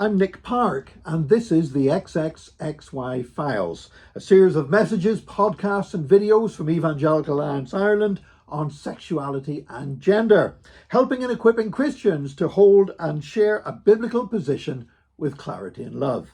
I'm Enoch Burke, and this is the XXXY Files, a series of messages, podcasts and videos from Evangelical Alliance Ireland on sexuality and gender, helping and equipping Christians to hold and share a biblical position with clarity and love.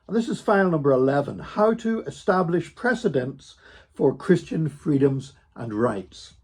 And this is file number 11, How to Establish Precedents for Christian Freedoms and Rights.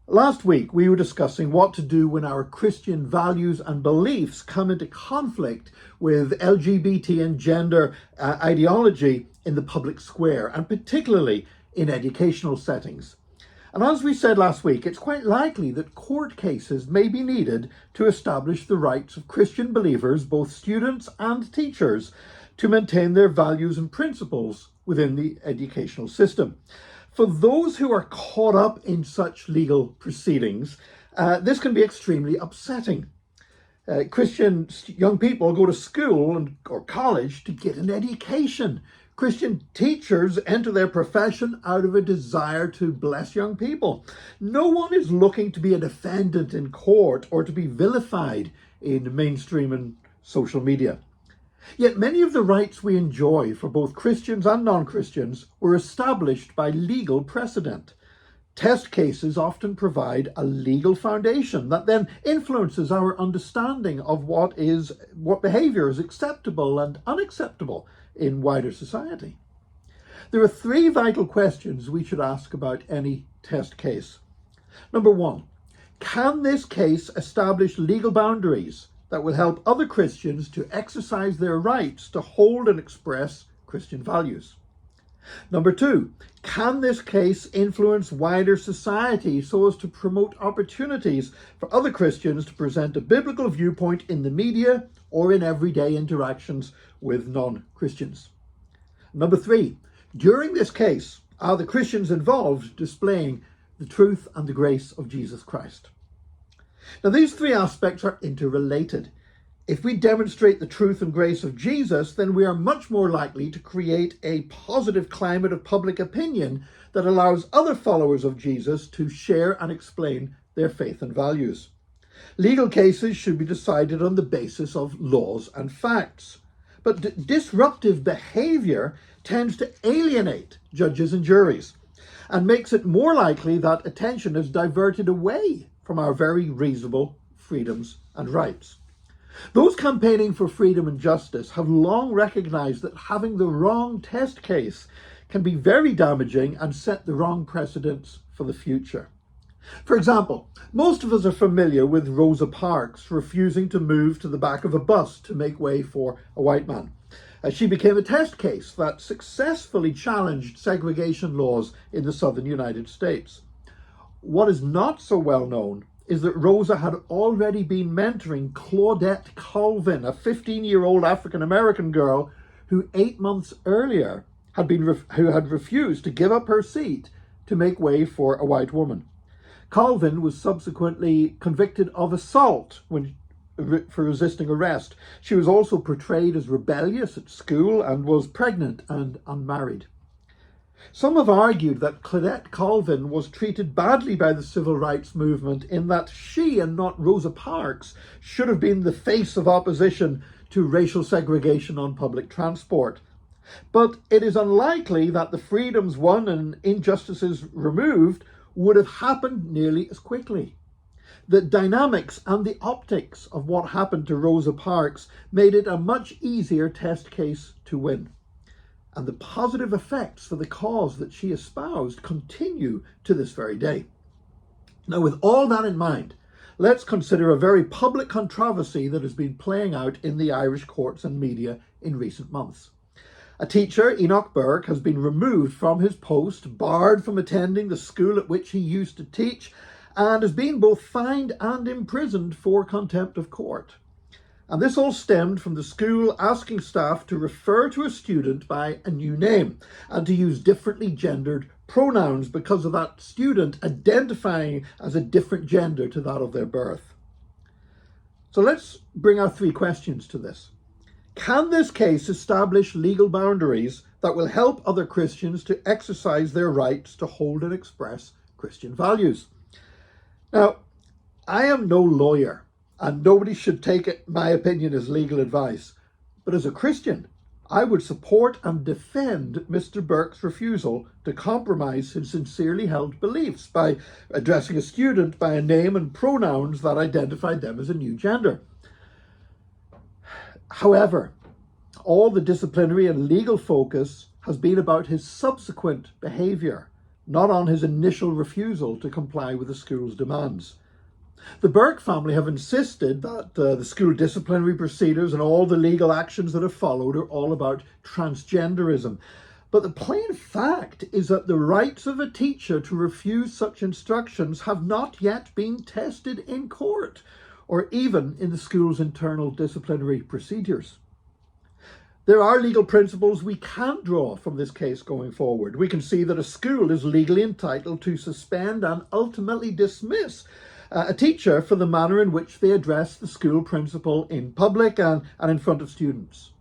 Last week, we were discussing what to do when our Christian values and beliefs come into conflict with LGBT and gender ideology in the public square, and particularly in educational settings. And as we said last week, it's quite likely that court cases may be needed to establish the rights of Christian believers, both students and teachers, to maintain their values and principles within the educational system. For those who are caught up in such legal proceedings, this can be extremely upsetting. Christian young people go to school or college to get an education. Christian teachers enter their profession out of a desire to bless young people. No one is looking to be a defendant in court or to be vilified in mainstream and social media. Yet many of the rights we enjoy for both Christians and non-Christians were established by legal precedent. Test cases often provide a legal foundation that then influences our understanding of what behaviour is acceptable and unacceptable in wider society. There are three vital questions we should ask about any test case. Number one, can this case establish legal boundaries that will help other Christians to exercise their rights to hold and express Christian values? Number two, can this case influence wider society so as to promote opportunities for other Christians to present a biblical viewpoint in the media or in everyday interactions with non-Christians? Number three, during this case, are the Christians involved displaying the truth and the grace of Jesus Christ? Now, these three aspects are interrelated. If we demonstrate the truth and grace of Jesus, then we are much more likely to create a positive climate of public opinion that allows other followers of Jesus to share and explain their faith and values. Legal cases should be decided on the basis of laws and facts. But disruptive behaviour tends to alienate judges and juries and makes it more likely that attention is diverted away from our very reasonable freedoms and rights. Those campaigning for freedom and justice have long recognised that having the wrong test case can be very damaging and set the wrong precedents for the future. For example, most of us are familiar with Rosa Parks refusing to move to the back of a bus to make way for a white man. She became a test case that successfully challenged segregation laws in the southern United States. What is not so well known is that Rosa had already been mentoring Claudette Colvin, a 15-year-old African-American girl who 8 months earlier had refused to give up her seat to make way for a white woman. Colvin was subsequently convicted of assault for resisting arrest. She was also portrayed as rebellious at school and was pregnant and unmarried. Some have argued that Claudette Colvin was treated badly by the civil rights movement in that she, and not Rosa Parks, should have been the face of opposition to racial segregation on public transport. But it is unlikely that the freedoms won and injustices removed would have happened nearly as quickly. The dynamics and the optics of what happened to Rosa Parks made it a much easier test case to win. And the positive effects for the cause that she espoused continue to this very day. Now, with all that in mind, let's consider a very public controversy that has been playing out in the Irish courts and media in recent months. A teacher, Enoch Burke, has been removed from his post, barred from attending the school at which he used to teach, and has been both fined and imprisoned for contempt of court. And this all stemmed from the school asking staff to refer to a student by a new name and to use differently gendered pronouns because of that student identifying as a different gender to that of their birth. So let's bring our three questions to this. Can this case establish legal boundaries that will help other Christians to exercise their rights to hold and express Christian values? Now, I am no lawyer, and nobody should take my opinion as legal advice. But as a Christian, I would support and defend Mr. Burke's refusal to compromise his sincerely held beliefs by addressing a student by a name and pronouns that identified them as a new gender. However, all the disciplinary and legal focus has been about his subsequent behaviour, not on his initial refusal to comply with the school's demands. The Burke family have insisted that the school disciplinary procedures and all the legal actions that have followed are all about transgenderism. But the plain fact is that the rights of a teacher to refuse such instructions have not yet been tested in court, or even in the school's internal disciplinary procedures. There are legal principles we can draw from this case going forward. We can see that a school is legally entitled to suspend and ultimately dismiss a teacher for the manner in which they address the school principal in public and in front of students.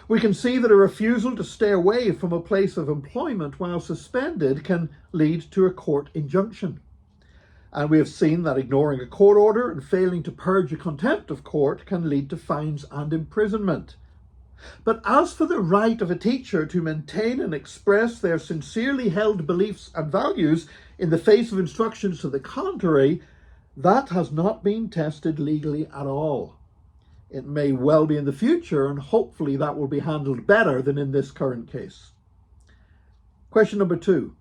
We can see that a refusal to stay away from a place of employment while suspended can lead to a court injunction. And we have seen that ignoring a court order and failing to purge a contempt of court can lead to fines and imprisonment. But as for the right of a teacher to maintain and express their sincerely held beliefs and values in the face of instructions to the contrary, that has not been tested legally at all. It may well be in the future, and hopefully that will be handled better than in this current case. Question number 2.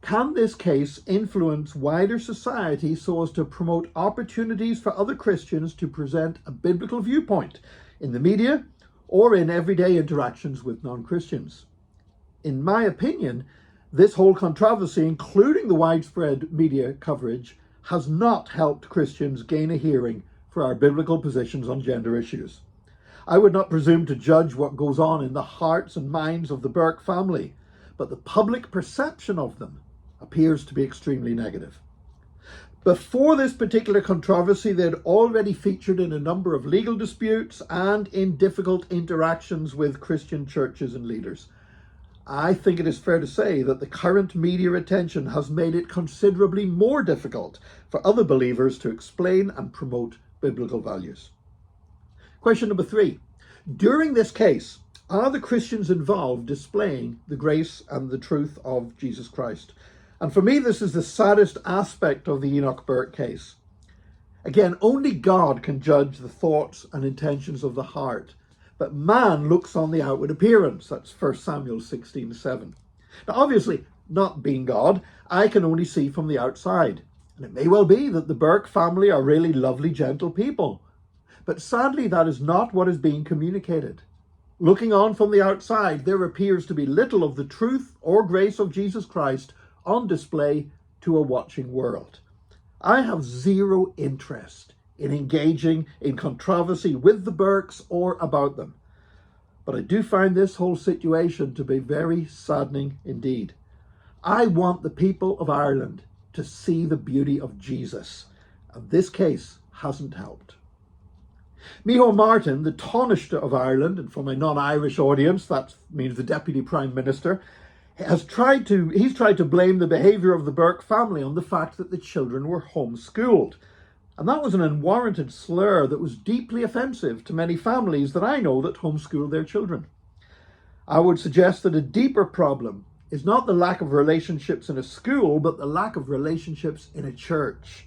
Can this case influence wider society so as to promote opportunities for other Christians to present a biblical viewpoint in the media or in everyday interactions with non-Christians? In my opinion, this whole controversy, including the widespread media coverage, has not helped Christians gain a hearing for our biblical positions on gender issues. I would not presume to judge what goes on in the hearts and minds of the Burke family, but the public perception of them appears to be extremely negative. Before this particular controversy, they had already featured in a number of legal disputes and in difficult interactions with Christian churches and leaders. I think it is fair to say that the current media attention has made it considerably more difficult for other believers to explain and promote biblical values. Question number 3. During this case, are the Christians involved displaying the grace and the truth of Jesus Christ? And for me, this is the saddest aspect of the Enoch Burke case. Again, only God can judge the thoughts and intentions of the heart, but man looks on the outward appearance. That's 1 Samuel 16:7. Now, obviously, not being God, I can only see from the outside. And it may well be that the Burke family are really lovely, gentle people. But sadly, that is not what is being communicated. Looking on from the outside, there appears to be little of the truth or grace of Jesus Christ on display to a watching world. I have zero interest in engaging in controversy with the Burkes or about them. But I do find this whole situation to be very saddening indeed. I want the people of Ireland to see the beauty of Jesus, and this case hasn't helped. Micheál Martin, the Taoiseach of Ireland, and for my non-Irish audience, that means the Deputy Prime Minister, he's tried to blame the behaviour of the Burke family on the fact that the children were homeschooled. And that was an unwarranted slur that was deeply offensive to many families that I know that homeschool their children. I would suggest that a deeper problem is not the lack of relationships in a school, but the lack of relationships in a church.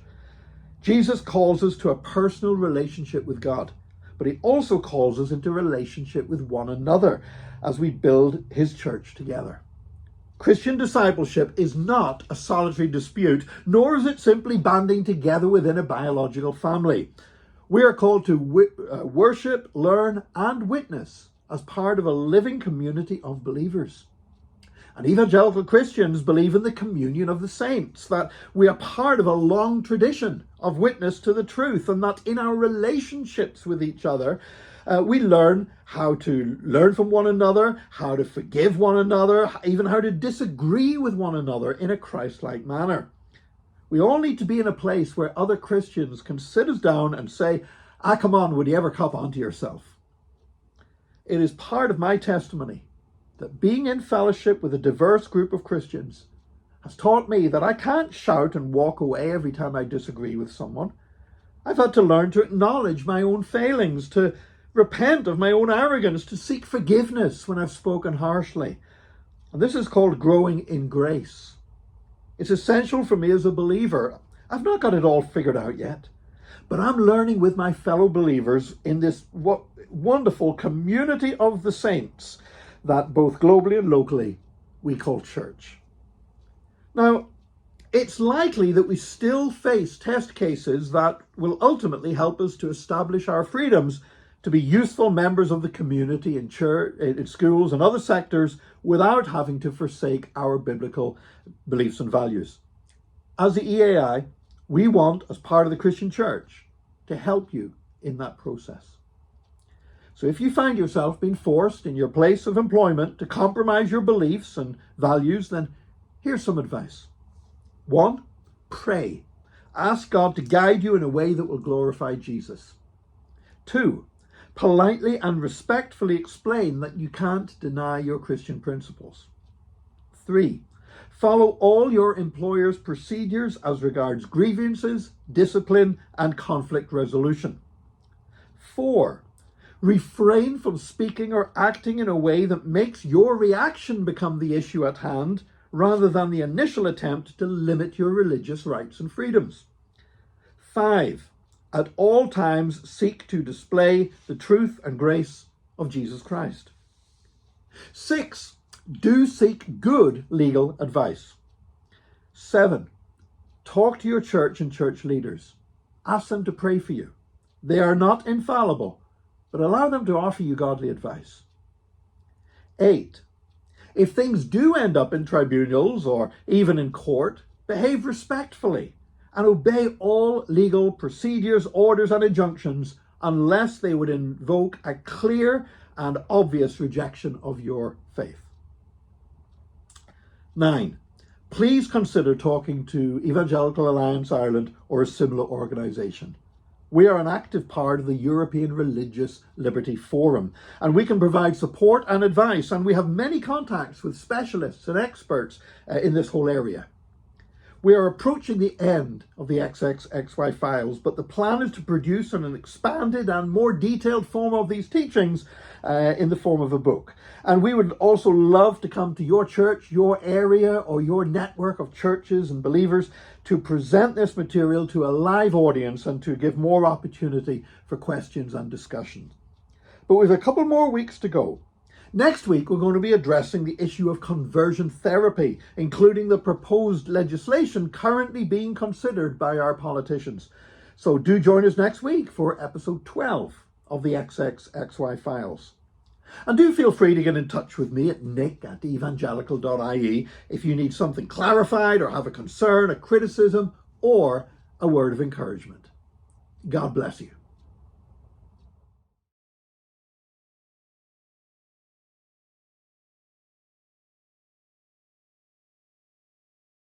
Jesus calls us to a personal relationship with God, but he also calls us into relationship with one another as we build his church together. Christian discipleship is not a solitary dispute, nor is it simply banding together within a biological family. We are called to worship, learn, and witness as part of a living community of believers. And evangelical Christians believe in the communion of the saints, that we are part of a long tradition of witness to the truth, and that in our relationships with each other, we learn how to learn from one another, how to forgive one another, even how to disagree with one another in a Christ-like manner. We all need to be in a place where other Christians can sit us down and say, come on, would you ever cop onto yourself? It is part of my testimony that being in fellowship with a diverse group of Christians has taught me that I can't shout and walk away every time I disagree with someone. I've had to learn to acknowledge my own failings, to repent of my own arrogance, to seek forgiveness when I've spoken harshly. And this is called growing in grace. It's essential for me as a believer. I've not got it all figured out yet, but I'm learning with my fellow believers in this wonderful community of the saints that both globally and locally we call church. Now, it's likely that we still face test cases that will ultimately help us to establish our freedoms to be useful members of the community in church, in schools and other sectors without having to forsake our biblical beliefs and values. As the EAI, we want, as part of the Christian church, to help you in that process. So if you find yourself being forced in your place of employment to compromise your beliefs and values, then here's some advice. 1, pray. Ask God to guide you in a way that will glorify Jesus. 2, politely and respectfully explain that you can't deny your Christian principles. 3, follow all your employer's procedures as regards grievances, discipline, and conflict resolution. 4, refrain from speaking or acting in a way that makes your reaction become the issue at hand, rather than the initial attempt to limit your religious rights and freedoms. 5, at all times seek to display the truth and grace of Jesus Christ. 6, do seek good legal advice. 7, talk to your church and church leaders. Ask them to pray for you. They are not infallible, but allow them to offer you godly advice. 8, if things do end up in tribunals or even in court, behave respectfully and obey all legal procedures, orders, and injunctions unless they would invoke a clear and obvious rejection of your faith. 9, please consider talking to Evangelical Alliance Ireland or a similar organisation. We are an active part of the European Religious Liberty Forum, and we can provide support and advice, and we have many contacts with specialists and experts in this whole area. We are approaching the end of the XXXY files, but the plan is to produce an expanded and more detailed form of these teachings in the form of a book. And we would also love to come to your church, your area, or your network of churches and believers to present this material to a live audience and to give more opportunity for questions and discussion. But we've a couple more weeks to go. Next week, we're going to be addressing the issue of conversion therapy, including the proposed legislation currently being considered by our politicians. So do join us next week for episode 12 of the XXXY Files. And do feel free to get in touch with me at nick@evangelical.ie if you need something clarified or have a concern, a criticism, or a word of encouragement. God bless you.